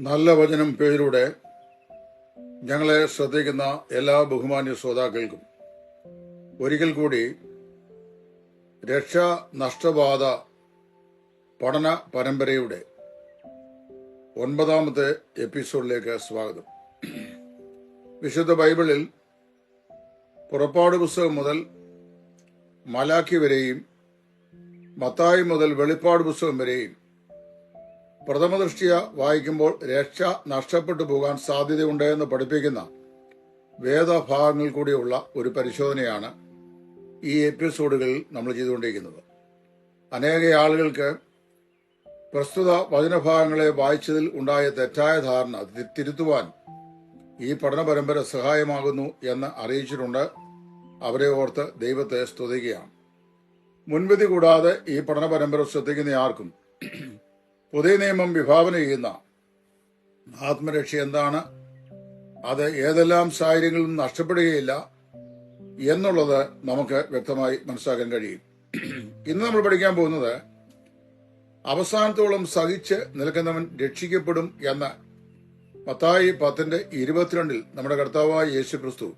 നല്ല വചനം പേരിലൂടെ ഞങ്ങളെ ശ്രദ്ധിക്കുന്ന എല്ലാ ബഹുമാന്യ ശ്രോതാക്കൾക്കും ഒരിക്കൽ കൂടി രക്ഷാ നഷ്ടബാധ പഠന പരമ്പരയുടെ 9ാമത്തെ എപ്പിസോഡിലേക്ക് സ്വാഗതം. വിശുദ്ധ ബൈബിളിൽ പുറപ്പാട് പുസ്തകം മുതൽ മലാഖി വരെയും മത്തായി മുതൽ വെളിപ്പാട് പുസ്തകം വരെയും പ്രഥമദൃഷ്ടിയ വായിക്കുമ്പോൾ രക്ഷ നഷ്ടപ്പെട്ടു പോകാൻ സാധ്യതയുണ്ട് എന്ന് പഠിപ്പിക്കുന്ന വേദഭാഗങ്ങൾ കൂടിയുള്ള ഒരു പരിശോധനയാണ് ഈ എപ്പിസോഡുകളിൽ നമ്മൾ ചെയ്തുകൊണ്ടിരിക്കുന്നത്. അനേക ആളുകൾക്ക് പ്രസ്തുത വചനഭാഗങ്ങളെ വായിച്ചതിൽ ഉണ്ടായ തെറ്റായ ധാരണ തിരുത്തുവാൻ ഈ പഠന പരമ്പര സഹായമാകുന്നു എന്ന് അറിയിച്ചിട്ടുണ്ട്. അവരെ ഓർത്ത് ദൈവത്തെ സ്തുതിക്കുകയാണ്. മുൻവിധി കൂടാതെ ഈ പഠന പരമ്പര ശ്രദ്ധിക്കുന്ന ആർക്കും പുതിയ നിയമം വിഭാവന ചെയ്യുന്ന ആത്മരക്ഷ എന്താണ്, അത് ഏതെല്ലാം സാഹചര്യങ്ങളിലും നഷ്ടപ്പെടുകയില്ല എന്നുള്ളത് നമുക്ക് വ്യക്തമായി മനസ്സിലാക്കാൻ കഴിയും. ഇന്ന് നമ്മൾ പഠിക്കാൻ പോകുന്നത് അവസാനത്തോളം സഹിച്ച് നിൽക്കുന്നവൻ രക്ഷിക്കപ്പെടും എന്ന് മത്തായി 10:22 നമ്മുടെ കർത്താവായ യേശുക്രിസ്തു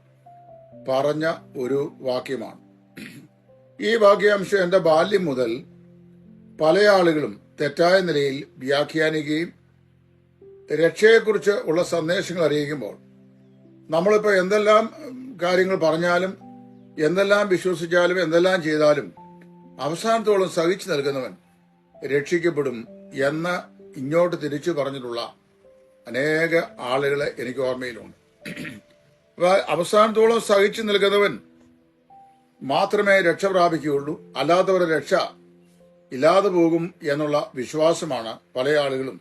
പറഞ്ഞ ഒരു വാക്യമാണ്. ഈ വാക്യാംശം എന്റെ ബാല്യം മുതൽ പല ആളുകളും തെറ്റായ നിലയിൽ വ്യാഖ്യാനിക്കുകയും രക്ഷയെക്കുറിച്ച് ഉള്ള സന്ദേശങ്ങൾ അറിയിക്കുമ്പോൾ നമ്മളിപ്പോൾ എന്തെല്ലാം കാര്യങ്ങൾ പറഞ്ഞാലും എന്തെല്ലാം വിശ്വസിച്ചാലും എന്തെല്ലാം ചെയ്താലും അവസാനത്തോളം സഹിച്ചു നിൽക്കുന്നവൻ രക്ഷിക്കപ്പെടും എന്ന് ഇങ്ങോട്ട് തിരിച്ചു പറഞ്ഞിട്ടുള്ള അനേക ആളുകളെ എനിക്ക് ഓർമ്മയിലുണ്ട്. അവസാനത്തോളം സഹിച്ചു നിൽക്കുന്നവൻ മാത്രമേ രക്ഷ പ്രാപിക്കുകയുള്ളൂ, അല്ലാത്തവരെ രക്ഷ ഇല്ലാതെ പോകും എന്നുള്ള വിശ്വാസമാണ് പല ആളുകളും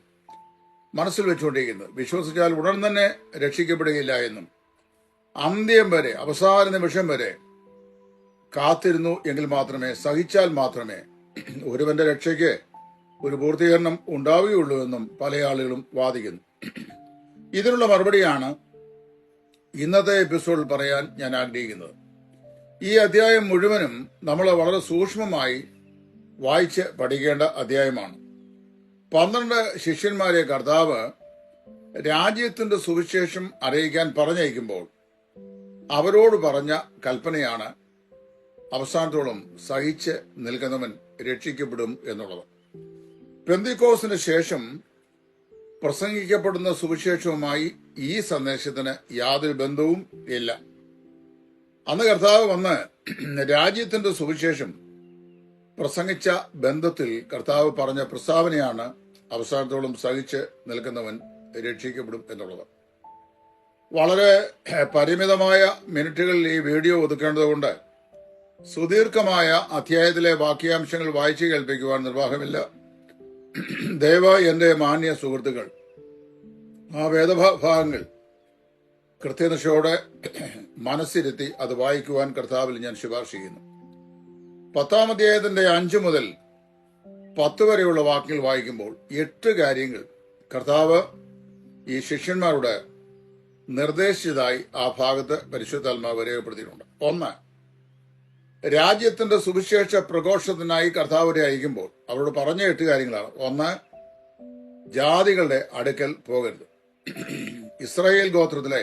മനസ്സിൽ വെച്ചുകൊണ്ടിരിക്കുന്നത്. വിശ്വസിച്ചാൽ ഉടൻ തന്നെ രക്ഷിക്കപ്പെടുകയില്ല എന്നും അന്ത്യം വരെ അവസാന നിമിഷം വരെ കാത്തിരുന്നു എങ്കിൽ മാത്രമേ, സഹിച്ചാൽ മാത്രമേ ഒരുവന്റെ രക്ഷയ്ക്ക് ഒരു പൂർത്തീകരണം ഉണ്ടാവുകയുള്ളൂ എന്നും പല ആളുകളും വാദിക്കുന്നു. ഇതിനുള്ള മറുപടിയാണ് ഇന്നത്തെ എപ്പിസോഡിൽ പറയാൻ ഞാൻ ആഗ്രഹിക്കുന്നത്. ഈ അധ്യായം മുഴുവനും നമ്മൾ വളരെ സൂക്ഷ്മമായി വായിച്ച് പഠിക്കേണ്ട അധ്യായമാണ്. 12 ശിഷ്യന്മാരെ കർത്താവ് രാജ്യത്തിന്റെ സുവിശേഷം അറിയിക്കാൻ പറഞ്ഞയക്കുമ്പോൾ അവരോട് പറഞ്ഞ കൽപ്പനയാണ് അവസാനത്തോളം സഹിച്ച് നിൽക്കുന്നവൻ രക്ഷിക്കപ്പെടും എന്നുള്ളത്. പെന്തിക്കോസിന് ശേഷം പ്രസംഗിക്കപ്പെടുന്ന സുവിശേഷവുമായി ഈ സന്ദേശത്തിന് യാതൊരു ബന്ധവും ഇല്ല. അന്ന് കർത്താവ് വന്ന് രാജ്യത്തിന്റെ സുവിശേഷം പ്രസംഗിച്ച ബന്ധത്തിൽ കർത്താവ് പറഞ്ഞ പ്രസ്താവനയാണ് അവസാനത്തോളം സഹിച്ച് നിൽക്കുന്നവൻ രക്ഷിക്കപ്പെടും എന്നുള്ളത്. വളരെ പരിമിതമായ മിനിറ്റുകളിൽ ഈ വീഡിയോ ഒതുക്കേണ്ടതുകൊണ്ട് സുദീർഘമായ അധ്യായത്തിലെ വാക്യാംശങ്ങൾ വായിച്ചു കേൾപ്പിക്കുവാൻ നിർവാഹമില്ല. ദയവായി എന്റെ മാന്യ സുഹൃത്തുക്കൾ ആ വേദഭാഗങ്ങൾ കൃത്യനിഷ്ഠയോടെ മനസ്സിരുത്തി അത് വായിക്കുവാൻ കർത്താവിൽ ഞാൻ ശുപാർശ ചെയ്യുന്നു. 10-ാം അധ്യായത്തിന്റെ 5 മുതൽ 10 വരെയുള്ള വാക്യങ്ങൾ വായിക്കുമ്പോൾ 8 കാര്യങ്ങൾ കർത്താവ് ഈ ശിഷ്യന്മാരോട് നിർദ്ദേശിച്ചതായി ആ ഭാഗത്ത് പരിശുദ്ധാത്മാവ് രേഖപ്പെടുത്തിയിട്ടുണ്ട്. 1, രാജ്യത്തിന്റെ സുവിശേഷ പ്രഘോഷത്തിനായി കർത്താവരെ അയക്കുമ്പോൾ അവരോട് പറഞ്ഞ 8 കാര്യങ്ങളാണ്. 1, ജാതികളുടെ അടുക്കൽ പോകരുത്. ഇസ്രായേൽ ഗോത്രത്തിലെ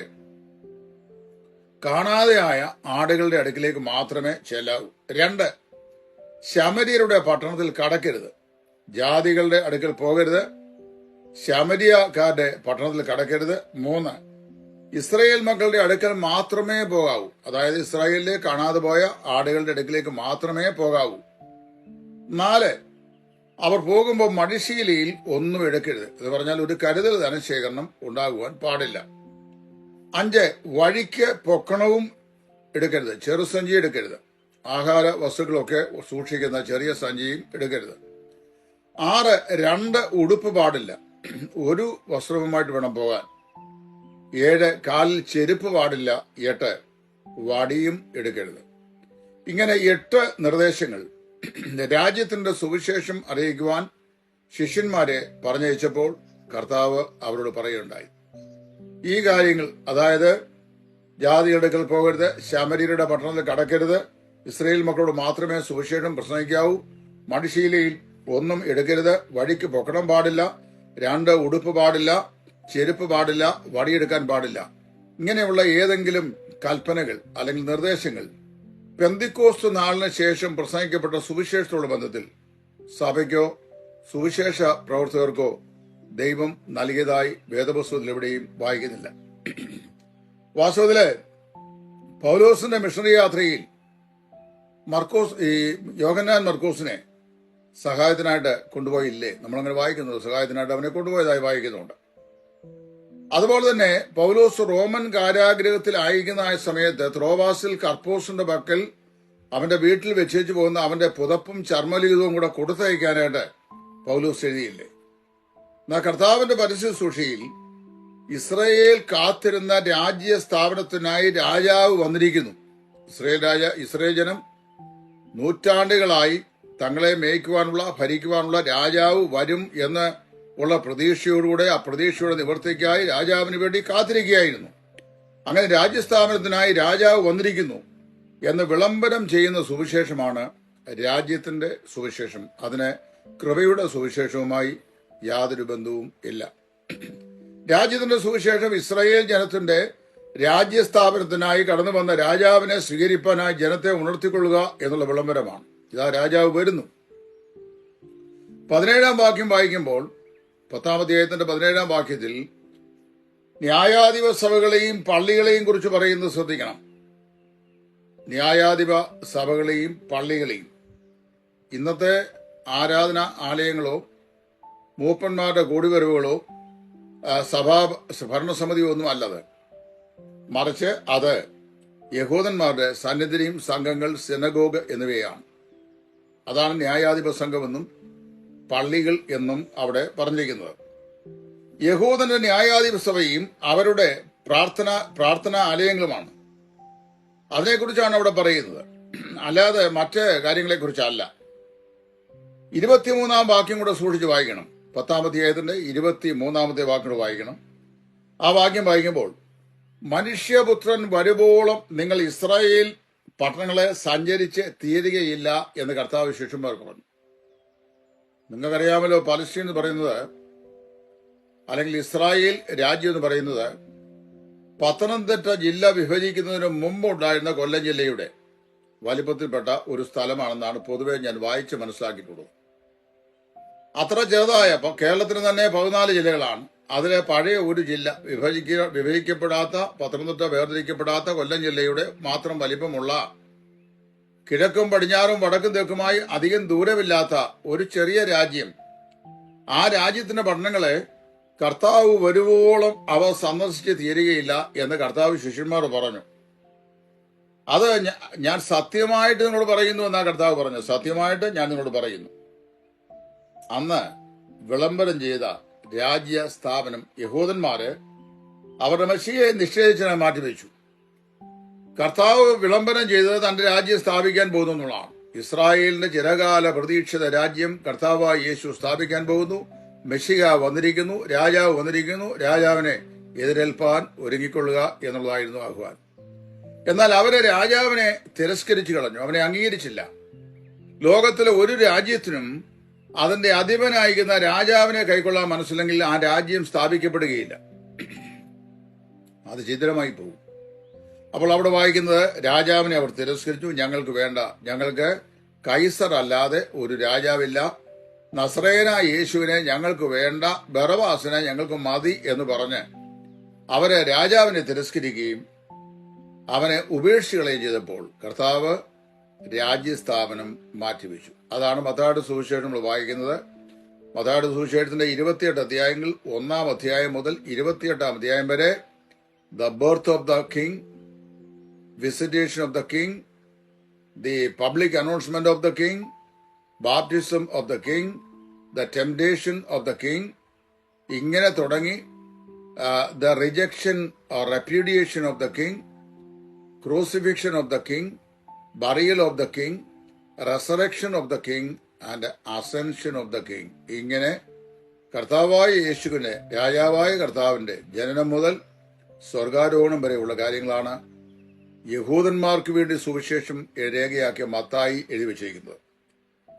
കാണാതെയായ ആടുകളുടെ അടുക്കിലേക്ക് മാത്രമേ ചെല്ലാവൂ. 2, ശമര്യരുടെ പട്ടണത്തിൽ കടക്കരുത്. ജാതികളുടെ അടുക്കൽ പോകരുത്, ശമര്യക്കാരുടെ പട്ടണത്തിൽ കടക്കരുത്. 3, ഇസ്രായേൽ മക്കളുടെ അടുക്കൽ മാത്രമേ പോകാവൂ. അതായത് ഇസ്രായേലിലെ കാണാതെ പോയ ആടുകളുടെ അടുക്കിലേക്ക് മാത്രമേ പോകാവൂ. 4, അവർ പോകുമ്പോൾ മടിശീലയിൽ ഒന്നും എടുക്കരുത്. എന്ന് പറഞ്ഞാൽ ഒരു കരുതൽ ധനശേഖരണം ഉണ്ടാകുവാൻ പാടില്ല. 5, വഴിക്ക് പൊക്കണവും എടുക്കരുത്. ചെറുസഞ്ചി എടുക്കരുത്. ആഹാര വസ്തുക്കളൊക്കെ സൂക്ഷിക്കുന്ന ചെറിയ സഞ്ചിയും എടുക്കരുത്. 6, 2 ഉടുപ്പ് പാടില്ല. ഒരു വസ്ത്രവുമായിട്ട് വേണം പോകാൻ. 7, കാലിൽ ചെരുപ്പ് പാടില്ല. 8, വടിയും എടുക്കരുത്. ഇങ്ങനെ 8 നിർദ്ദേശങ്ങൾ രാജ്യത്തിന്റെ സുവിശേഷം അറിയിക്കുവാൻ ശിഷ്യന്മാരെ പറഞ്ഞയച്ചപ്പോൾ കർത്താവ് അവരോട് പറയുകയുണ്ടായി. ഈ കാര്യങ്ങൾ, അതായത് ജാതിയുടെ അടുക്കൽ പോകരുത്, ശമര്യരുടെ പട്ടണത്തിൽ കടക്കരുത്, ഇസ്രായേൽ മക്കളോട് മാത്രമേ സുവിശേഷം പ്രസംഗിക്കാവൂ, മടിശീലയിൽ ഒന്നും എടുക്കരുത്, വഴിക്ക് പൊക്കണം പാടില്ല, 2 ഉടുപ്പ് പാടില്ല, ചെരുപ്പ് പാടില്ല, വടിയെടുക്കാൻ പാടില്ല, ഇങ്ങനെയുള്ള ഏതെങ്കിലും കൽപ്പനകൾ അല്ലെങ്കിൽ നിർദ്ദേശങ്ങൾ പെന്തിക്കോസ്ത് നാളിന് ശേഷം പ്രസംഗിക്കപ്പെട്ട സുവിശേഷത്തോട് ബന്ധത്തിൽ സഭയ്ക്കോ സുവിശേഷ പ്രവർത്തകർക്കോ ദൈവം നൽകിയതായി വേദപുസ്തകത്തിൽ എവിടെയും വായിക്കുന്നില്ല. വാസ്തവത്തില് പൗലോസിന്റെ മിഷണറി യാത്രയിൽ യോഹന്നാൻ മർക്കോസിനെ സഹായത്തിനായിട്ട് കൊണ്ടുപോയില്ലേ? നമ്മളങ്ങനെ വായിക്കുന്നത് സഹായത്തിനായിട്ട് അവനെ കൊണ്ടുപോയതായി വായിക്കുന്നുണ്ട്. അതുപോലെ തന്നെ പൗലോസ് റോമൻ കാരാഗ്രഹത്തിൽ ആയിരിക്കുന്ന സമയത്ത് ത്രോവാസിൽ കർപ്പോസിന്റെ പക്കൽ അവന്റെ വീട്ടിൽ വെച്ചേച്ചു പോകുന്ന അവന്റെ പുതപ്പും ചർമ്മലിഖിതവും കൂടെ കൊടുത്തയക്കാനായിട്ട് പൗലോസ് എഴുതിയില്ലേ? എന്നാൽ കർത്താവിന്റെ പരിശുശ്രൂഷയിൽ ഇസ്രയേൽ കാത്തിരുന്ന രാജ്യ സ്ഥാപനത്തിനായി രാജാവ് വന്നിരിക്കുന്നു. ഇസ്രയേൽ ജനം നൂറ്റാണ്ടുകളായി തങ്ങളെ മേയ്ക്കുവാനുള്ള ഭരിക്കുവാനുള്ള രാജാവ് വരും എന്ന് ഉള്ള പ്രതീക്ഷയോടുകൂടെ ആ പ്രതീക്ഷയുടെ നിവൃത്തിക്കായി രാജാവിന് വേണ്ടി കാത്തിരിക്കുകയായിരുന്നു. അങ്ങനെ രാജ്യസ്ഥാപനത്തിനായി രാജാവ് വന്നിരിക്കുന്നു എന്ന് വിളംബരം ചെയ്യുന്ന സുവിശേഷമാണ് രാജ്യത്തിന്റെ സുവിശേഷം. അതിന് കൃപയുടെ സുവിശേഷവുമായി യാതൊരു ബന്ധവും ഇല്ല. രാജ്യത്തിന്റെ സുവിശേഷം ഇസ്രായേൽ ജനത്തിന്റെ രാജ്യസ്ഥാപനത്തിനായി കടന്നു വന്ന രാജാവിനെ സ്വീകരിപ്പാനായി ജനത്തെ ഉണർത്തിക്കൊള്ളുക എന്നുള്ള വിളംബരമാണ്. ഇതാ രാജാവ് വരുന്നു. 17-ാം വാക്യം വായിക്കുമ്പോൾ 10-ാം അധ്യായത്തിന്റെ 17-ാം വാക്യത്തിൽ ന്യായാധിപ സഭകളെയും പള്ളികളെയും കുറിച്ച് പറയുന്നത് ശ്രദ്ധിക്കണം. ന്യായാധിപ സഭകളെയും പള്ളികളെയും ഇന്നത്തെ ആരാധന ആലയങ്ങളോ മൂപ്പന്മാരുടെ കൂടിവരവുകളോ ഭരണസമിതിയോ ഒന്നും അല്ലത്. മറിച്ച് അത് യഹൂദന്മാരുടെ സന്നിധിയും സംഘങ്ങൾ, സിനഗോഗ് എന്നിവയാണ്. അതാണ് ന്യായാധിപ സംഘമെന്നും പള്ളികൾ എന്നും അവിടെ പറഞ്ഞിരിക്കുന്നത്. യഹൂദന്റെ ന്യായാധിപ സഭയും അവരുടെ പ്രാർത്ഥനാ ആലയങ്ങളുമാണ്. അതിനെക്കുറിച്ചാണ് അവിടെ പറയുന്നത്, അല്ലാതെ മറ്റ് കാര്യങ്ങളെക്കുറിച്ചല്ല. 23-ാം വാക്യം കൂടെ സൂക്ഷിച്ച് വായിക്കണം. 10-ാം അധ്യായത്തിന്റെ 23-ാമത്തെ വാക്യം കൂടെ വായിക്കണം. ആ വാക്യം വായിക്കുമ്പോൾ മനുഷ്യപുത്രൻ വരുവോളം നിങ്ങൾ ഇസ്രായേൽ പട്ടണങ്ങളെ സഞ്ചരിച്ച് തീരുകയില്ല എന്ന് കർത്താവ് ശിഷ്യന്മാർക്ക് പറഞ്ഞു. നിങ്ങൾക്കറിയാമല്ലോ, പലസ്തീൻ എന്ന് പറയുന്നത് അല്ലെങ്കിൽ ഇസ്രായേൽ രാജ്യം എന്ന് പറയുന്നത് പത്തനംതിട്ട ജില്ല വിഭജിക്കുന്നതിന് മുമ്പുണ്ടായിരുന്ന കൊല്ലം ജില്ലയുടെ വലിപ്പത്തിൽപ്പെട്ട ഒരു സ്ഥലമാണെന്നാണ് പൊതുവെ ഞാൻ വായിച്ച് മനസ്സിലാക്കിയിട്ടുള്ളത്. അത്ര ചെറുതായ കേരളത്തിന് തന്നെ 14 ജില്ലകളാണ്. അതിലെ പഴയ ഒരു ജില്ല വിഭജിക്കപ്പെടാത്ത, പത്തനംതിട്ട വേർതിരിക്കപ്പെടാത്ത കൊല്ലം ജില്ലയുടെ മാത്രം വലിപ്പമുള്ള, കിഴക്കും പടിഞ്ഞാറും വടക്കും തെക്കുമായി അധികം ദൂരമില്ലാത്ത ഒരു ചെറിയ രാജ്യം. ആ രാജ്യത്തിന്റെ പട്ടണങ്ങളെ കർത്താവ് വരുവോളം അവ സന്ദർശിച്ച് തീരുകയില്ല എന്ന് കർത്താവ് ശിഷ്യന്മാർ പറഞ്ഞു. അത് ഞാൻ സത്യമായിട്ട് നിങ്ങളോട് പറയുന്നു എന്നാ കർത്താവ് പറഞ്ഞു. സത്യമായിട്ട് ഞാൻ നിങ്ങളോട് പറയുന്നു. അന്ന് വിളംബരം ചെയ്ത രാജ്യ സ്ഥാപനം യഹൂദന്മാര് അവരുടെ മെസ്സിയെ നിഷേധിച്ചതിനെ മാറ്റിവെച്ചു. കർത്താവ് വിളംബരം ചെയ്തത് തന്റെ രാജ്യം സ്ഥാപിക്കാൻ പോകുന്നു എന്നുള്ളതാണ്. ഇസ്രായേലിന്റെ ചിരകാല പ്രതീക്ഷിത രാജ്യം കർത്താവായ യേശു സ്ഥാപിക്കാൻ പോകുന്നു. മെസ്സിഹ വന്നിരിക്കുന്നു, രാജാവ് വന്നിരിക്കുന്നു, രാജാവിനെ എതിരേൽപ്പാൻ ഒരുങ്ങിക്കൊള്ളുക എന്നുള്ളതായിരുന്നു ആഹ്വാനം. എന്നാൽ അവരെ രാജാവിനെ തിരസ്കരിച്ചു കളഞ്ഞു, അവനെ അംഗീകരിച്ചില്ല. ലോകത്തിലെ ഒരു രാജ്യത്തിനും അതിന്റെ അധിപനായിരിക്കുന്ന രാജാവിനെ കൈക്കൊള്ളാൻ മനസ്സില്ലെങ്കിൽ ആ രാജ്യം സ്ഥാപിക്കപ്പെടുകയില്ല, അത് ഛിദ്രമായി പോകും. അപ്പോൾ അവിടെ വായിക്കുന്നത് രാജാവിനെ അവർ തിരസ്കരിച്ചു. ഞങ്ങൾക്ക് വേണ്ട, ഞങ്ങൾക്ക് കൈസർ അല്ലാതെ ഒരു രാജാവില്ല, നസ്രയനായ യേശുവിനെ ഞങ്ങൾക്ക് വേണ്ട, ബറവാസിനെ ഞങ്ങൾക്ക് മതി എന്ന് പറഞ്ഞ് അവരെ രാജാവിനെ തിരസ്കരിക്കുകയും അവനെ ഉപേക്ഷിക്കുകയും ചെയ്തപ്പോൾ കർത്താവ് രാജ്യസ്ഥാപനം മാറ്റിവെച്ചു. അതാണ് മത്തായിയുടെ സുവിശേഷം നമ്മൾ വായിക്കുന്നത്. മത്തായിയുടെ സുവിശേഷത്തിന്റെ 28 അധ്യായങ്ങൾ 1-ാം അധ്യായം മുതൽ 28-ാം അധ്യായം വരെ the birth of the king, visitation of the king, the public announcement of the king, baptism of the king, the temptation of the king, ഇങ്ങനെ തുടങ്ങി the rejection or repudiation of the king, crucifixion of the king, burial of the king, resurrection of the king and ascension of the king. ഇങ്ങനെ കർത്താവായ യേശുവിന്റെ, രാജാവായ കർത്താവിന്റെ ജനനം മുതൽ സ്വർഗാരോഹണം വരെയുള്ള കാര്യങ്ങളാണ് യഹൂദന്മാർക്ക് വേണ്ടി സുവിശേഷം രേഖയാക്കിയ മത്തായി എഴുതി വച്ചിരിക്കുന്നത്.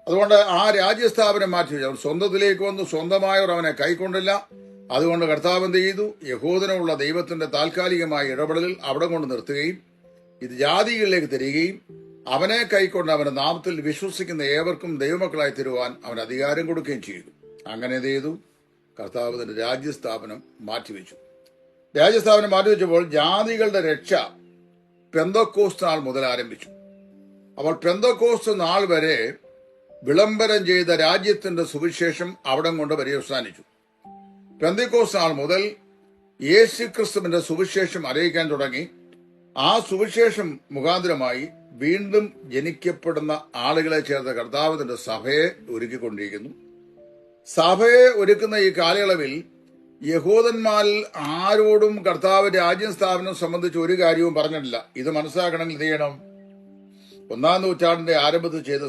അതുകൊണ്ട് ആ രാജ്യസ്ഥാപനം മാറ്റിവെച്ചു. അവൻ സ്വന്തത്തിലേക്ക് വന്നു, സ്വന്തമായവർ അവനെ കൈക്കൊണ്ടില്ല. അതുകൊണ്ട് കർത്താവ് എന്ത് ചെയ്തു? യഹൂദനുള്ള ദൈവത്തിന്റെ താൽക്കാലികമായ ഇടപെടലിൽ അവിടെ കൊണ്ട് നിർത്തുകയും ഇത് ജാതികളിലേക്ക് തരികയും അവനെ കൈക്കൊണ്ട് അവന്റെ നാമത്തിൽ വിശ്വസിക്കുന്ന ഏവർക്കും ദൈവമക്കളായി തരുവാൻ അവൻ അധികാരം കൊടുക്കുകയും ചെയ്തു. അങ്ങനെ എന്ത് ചെയ്തു? കർത്താവ് തന്റെ രാജ്യസ്ഥാപനം മാറ്റിവെച്ചു. രാജ്യസ്ഥാപനം മാറ്റിവെച്ചപ്പോൾ ജാതികളുടെ രക്ഷ പെന്തക്കോസ്ത് നാൾ മുതൽ ആരംഭിച്ചു. അപ്പോൾ പെന്തക്കോസ്ത് നാൾ വരെ വിളംബരം ചെയ്ത രാജ്യത്തിന്റെ സുവിശേഷം അവിടം കൊണ്ട് പര്യവസാനിച്ചു. പെന്തക്കോസ്ത് നാൾ മുതൽ യേശുക്രിസ്തുവിന്റെ സുവിശേഷം അറിയിക്കാൻ തുടങ്ങി. ആ സുവിശേഷം മുഖാന്തരമായി വീണ്ടും ജനിക്കപ്പെടുന്ന ആളുകളെ ചേർത്ത കർത്താവ് തന്റെ സഭയെ ഒരുക്കിക്കൊണ്ടിരിക്കുന്നു. സഭയെ ഒരുക്കുന്ന ഈ കാലയളവിൽ യഹൂദന്മാരിൽ ആരോടും കർത്താവ് രാജ്യം സ്ഥാപനം സംബന്ധിച്ച് ഒരു കാര്യവും പറഞ്ഞിട്ടില്ല. ഇത് മനസ്സിലാക്കണമെങ്കിൽ എന്ത് ചെയ്യണം? 1-ാം നൂറ്റാണ്ടിന്റെ ആരംഭത്തിൽ ചെയ്ത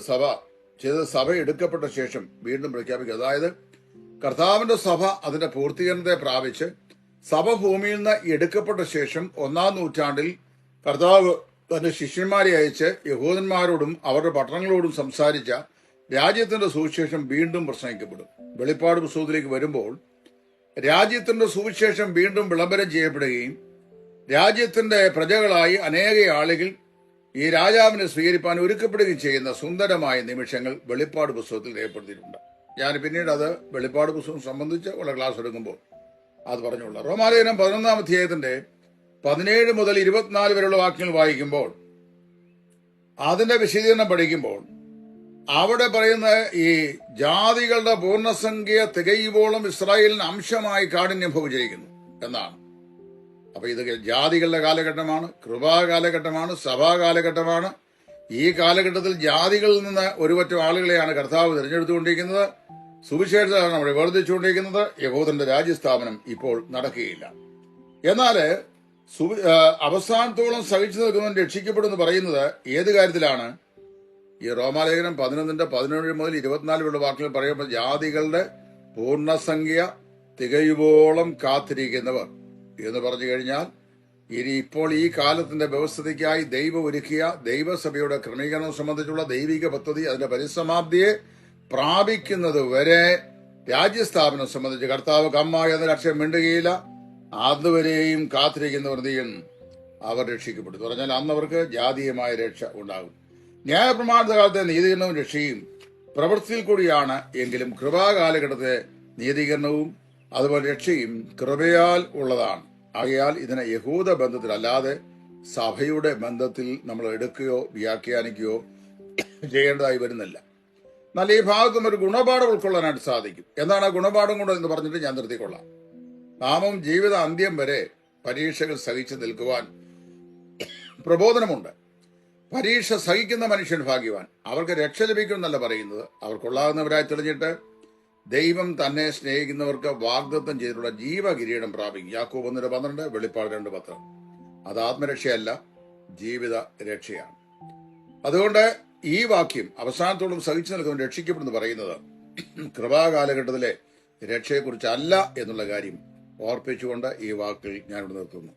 സഭ എടുക്കപ്പെട്ട ശേഷം വീണ്ടും പ്രഖ്യാപിക്കുക. അതായത് കർത്താവിന്റെ സഭ അതിന്റെ പൂർത്തീകരണത്തെ പ്രാപിച്ച് സഭ ഭൂമിയിൽ നിന്ന് എടുക്കപ്പെട്ട ശേഷം 1-ാം നൂറ്റാണ്ടിൽ കർത്താവ് തന്റെ ശിഷ്യന്മാരെ അയച്ച് യഹൂദന്മാരോടും അവരുടെ പട്ടണങ്ങളോടും സംസാരിച്ച രാജ്യത്തിന്റെ സുവിശേഷം വീണ്ടും പ്രസംഗിക്കപ്പെടും. വെളിപ്പാട് പുസ്തകത്തിലേക്ക് വരുമ്പോൾ രാജ്യത്തിന്റെ സുവിശേഷം വീണ്ടും വിളംബരം ചെയ്യപ്പെടുകയും രാജ്യത്തിന്റെ പ്രജകളായി അനേക ആളുകൾ ഈ രാജാവിനെ സ്വീകരിപ്പാൻ ഒരുക്കപ്പെടുകയും ചെയ്യുന്ന സുന്ദരമായ നിമിഷങ്ങൾ വെളിപ്പാട് പുസ്തകത്തിൽ രേഖപ്പെടുത്തിയിട്ടുണ്ട്. ഞാൻ പിന്നീട് അത് വെളിപ്പാട് പുസ്തകം സംബന്ധിച്ച് ഉള്ള ക്ലാസ് എടുക്കുമ്പോൾ അത് പറഞ്ഞുള്ള റോമാലേഖനം 11-ാം അധ്യായത്തിന്റെ 17 മുതൽ 24 വരെയുള്ള വാക്യങ്ങൾ വായിക്കുമ്പോൾ അതിന്റെ വിശദീകരണം പഠിക്കുമ്പോൾ അവിടെ പറയുന്ന ഈ ജാതികളുടെ പൂർണ്ണസംഖ്യ തികയുവോളം ഇസ്രായേലിന് അംശമായി കാഠിന്യം ഭവിച്ചിരിക്കുന്നു എന്നാണ്. അപ്പൊ ഇത് ജാതികളുടെ കാലഘട്ടമാണ്, കൃപാകാലഘട്ടമാണ്, സഭാകാലഘട്ടമാണ്. ഈ കാലഘട്ടത്തിൽ ജാതികളിൽ നിന്ന് ഒരുപറ്റം ആളുകളെയാണ് കർത്താവ് തിരഞ്ഞെടുത്തുകൊണ്ടിരിക്കുന്നത്. സുവിശേഷമാണ് അവിടെ വേർതിരിച്ചുകൊണ്ടിരിക്കുന്നത്. യഹൂദന്റെ രാജ്യസ്ഥാപനം ഇപ്പോൾ നടക്കുകയില്ല. എന്നാൽ അവസാനത്തോളം സഹിച്ചു നിൽക്കുന്നവൻ രക്ഷിക്കപ്പെടുമെന്ന് പറയുന്നത് ഏത് കാര്യത്തിലാണ്? ഈ റോമാലേഖനം 11-ന്റെ 17 മുതൽ 24 വരെയുള്ള വാക്കുകൾ പറയുമ്പോൾ ജാതികളുടെ പൂർണ്ണസംഖ്യ തികയുവോളം കാത്തിരിക്കുന്നവർ എന്ന് പറഞ്ഞു കഴിഞ്ഞാൽ ഇനി ഇപ്പോൾ ഈ കാലത്തിന്റെ വ്യവസ്ഥയ്ക്കായി ദൈവം ഒരുക്കിയ ദൈവസഭയുടെ ക്രമീകരണം സംബന്ധിച്ചുള്ള ദൈവിക പദ്ധതി അതിന്റെ പരിസമാപ്തിയെ പ്രാപിക്കുന്നത് വരെ രാജ്യസ്ഥാപനം സംബന്ധിച്ച് കർത്താവ് കമ്മായ എന്ന ലക്ഷ്യം മിണ്ടുകയില്ല. അതുവരെയും കാത്തിരിക്കുന്നവർ അവർ രക്ഷിക്കപ്പെടും. പറഞ്ഞാൽ അന്നവർക്ക് ജാതീയമായ രക്ഷ ഉണ്ടാകും. ന്യായപ്രമാണ കാലത്തെ നീതീകരണവും രക്ഷയും പ്രവൃത്തിയിൽ കൂടിയാണ്. എങ്കിലും കൃപാകാലഘട്ടത്തെ നീതീകരണവും അതുപോലെ രക്ഷയും കൃപയാൽ ഉള്ളതാണ്. ആകയാൽ ഇതിനെ യഹൂദ ബന്ധത്തിലല്ലാതെ സഭയുടെ ബന്ധത്തിൽ നമ്മൾ എടുക്കുകയോ വ്യാഖ്യാനിക്കുകയോ ചെയ്യേണ്ടതായി വരുന്നില്ല. എന്നാൽ ഈ ഭാഗത്തും ഒരു ഗുണപാഠം ഉൾക്കൊള്ളാനായിട്ട് സാധിക്കും. എന്താണ് ആ ഗുണപാഠം കൊണ്ട് എന്ന് പറഞ്ഞിട്ട് ഞാൻ നിർത്തിക്കൊള്ളാം. നാമും ജീവിത അന്ത്യം വരെ പരീക്ഷകൾ സഹിച്ചു നിൽക്കുവാൻ പ്രബോധനമുണ്ട്. പരീക്ഷ സഹിക്കുന്ന മനുഷ്യൻ ഭാഗ്യവാൻ, അവർക്ക് രക്ഷ ലഭിക്കുമെന്നല്ല പറയുന്നത്. അവർ കൊള്ളാകുന്നവരായി തെളിഞ്ഞിട്ട് ദൈവം തന്നെ സ്നേഹിക്കുന്നവർക്ക് വാഗ്ദത്തം ചെയ്തിട്ടുള്ള ജീവകിരീടം പ്രാപിക്കും. യാക്കോബ് 1:12, വെളിപ്പാട് 2:10. അത് ആത്മരക്ഷയല്ല, ജീവിത രക്ഷയാണ്. അതുകൊണ്ട് ഈ വാക്യം അവസാനത്തോളം സഹിച്ചു നിൽക്കുന്നവൻ രക്ഷിക്കപ്പെടുന്നു പറയുന്നത് കൃപാകാലഘട്ടത്തിലെ രക്ഷയെക്കുറിച്ചല്ല എന്നുള്ള കാര്യം ഓർപ്പിച്ചുകൊണ്ട് ഈ വാക്കുകൾ ഞാനിവിടെ നിർത്തുന്നു.